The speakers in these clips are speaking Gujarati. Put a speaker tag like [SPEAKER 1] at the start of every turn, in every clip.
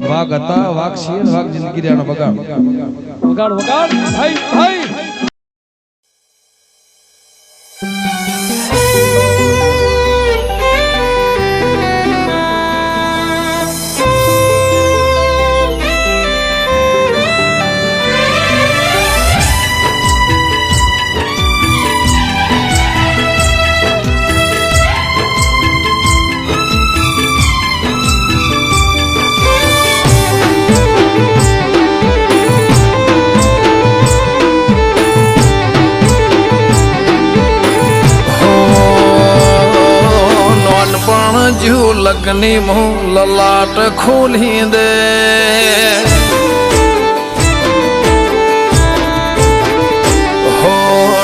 [SPEAKER 1] વાઘ હતા, વાઘ છીએ, વાઘ જિંદગી રહ્યા બગાડ
[SPEAKER 2] વગાડ વગાડ ભાઈ ભાઈ
[SPEAKER 3] લગની મું લલાટ ખોલી દે હો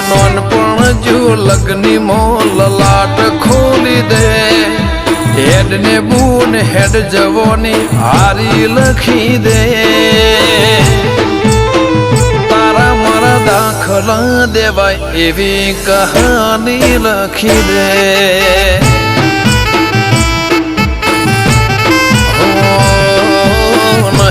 [SPEAKER 3] નોનપણ જો લગની મું લલાટ ખોલી દે હેડ ને બૂન હેડ જવોની હારી લખી દે તારા મારા દાખલા દેવાય એવી કહાની લખી દે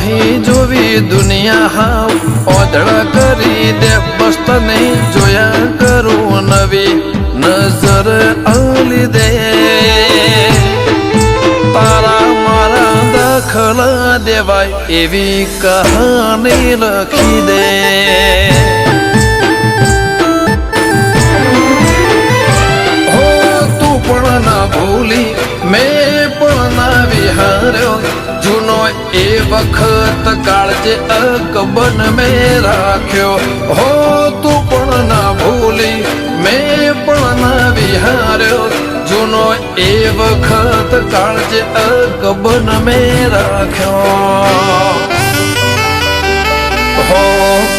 [SPEAKER 3] નહીં જોવી દુનિયા હાવ ઓધળા કરી દે બસ તને જોયા કરું નવી નજર આલી દે તારા મારા દાખલા દેવાય એવી કહાની લખી દે હો તું પણ ના ભૂલી મેં પણ ના વિહાર્યો જૂનો એ વખત કાળજે અકબન મેં રાખ્યો હો તું પણ ના ભૂલી મેં પણ ના વિહાર્યો જૂનો એ વખત કાળજે અકબન મેં રાખ્યો હો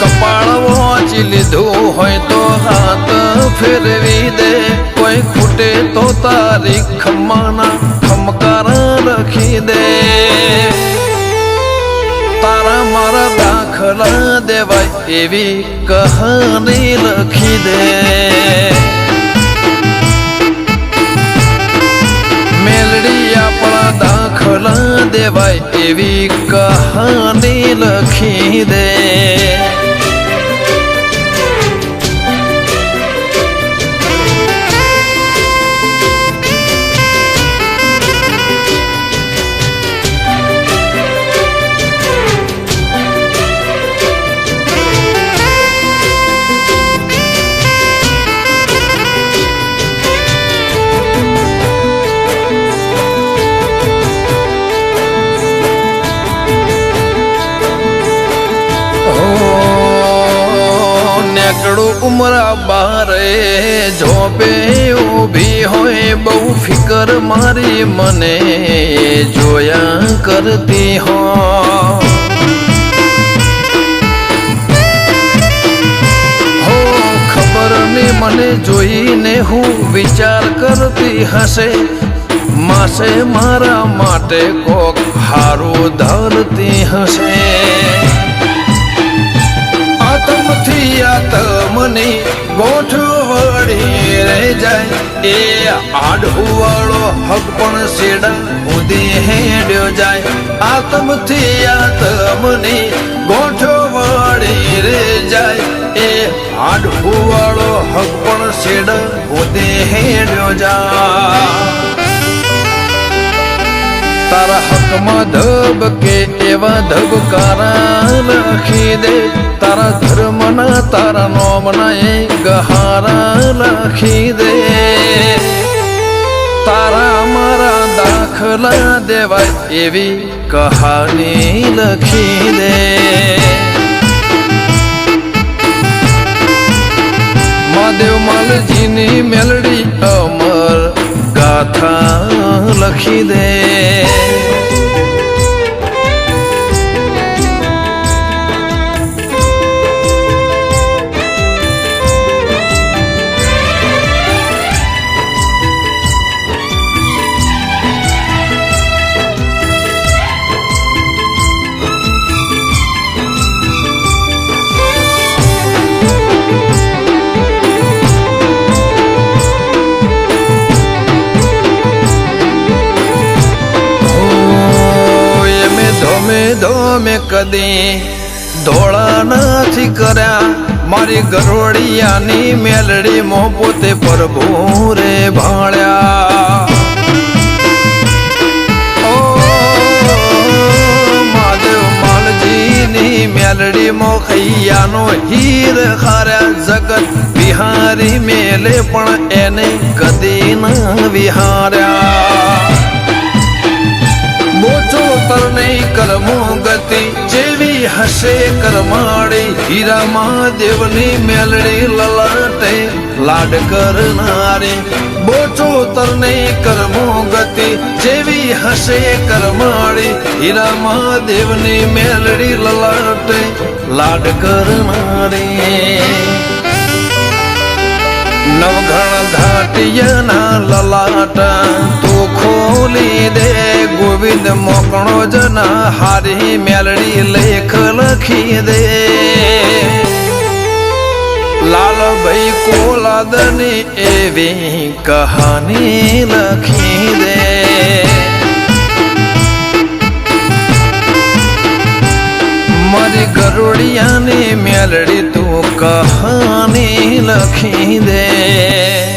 [SPEAKER 3] કપાળ વાંચી લીધું હોય તો હાથ ફેરવી દે કોઈ ખૂટે તો તારી ખમ્માના ખમકાર લખી દે તારા મારા દાખલા દેવાય એવી કહાની લખી દે મેલડી આપણા દાખલા દેવાય એવી કહાની લખી દે ઉમરા બારે જોપે ઊભી હોય બહુ ફિકર મારી મને જોયા કરતી હો ખબર ને મને જોઈને હું વિચાર કરતી હશે માસે મારા માટે કોક હારું ધરતી હશે આતમથી આતમની ગોઠવણી રહી જાય એ આડુવાળો હક પણ શેડા ઉદી હેડ્યો જાય આતમથી આતમની ગોઠવણી રહી જાય એ આડુવાળો હક પણ શેડા ઉદી હેડ્યો જાય તારા હકમાં ધબકે એવા ધબકારા લખી દે તારા ધર્મના તારા નોમના એ ગહારા લખી દે તારા મારા દાખલા દેવાય એવી કહાની લખી દે મહાદેવ માલજીની મેલડી અમર ગાથા લખી દે ભેદો મેં કદી ધોળા નથી કર્યા મારી ગરોડિયાની મેલડી મો પોતે પ્રભુ રે ભાળ્યા ઓ મહાદેવ માલજીની મેલડી મો ખૈયાનો હીર ખાર્યા જગત વિહારી મેલે પણ એને કદી ન વિહાર્યા બોચો તરને કરમો ગતિ જેવી હશે કરમાડી હીરા મહાદેવની મેલડી લલાટે લાડ કરનારી બોચો તરને કરમો ગતિ જેવી હશે કરમાડી હીરા મહાદેવની મેલડી લલાટે લાડ કરનારી નવઘણ ઘાટિયાના લલાટા તું ખોલી દે ગોવિંદ મોકણો જના હારી મેલડી લેખ લખી દે લાલભાઈ કોલાદની એવી કહાની લખી દે મારી ગરોડિયાની મેલડી તું કહાની લખી દે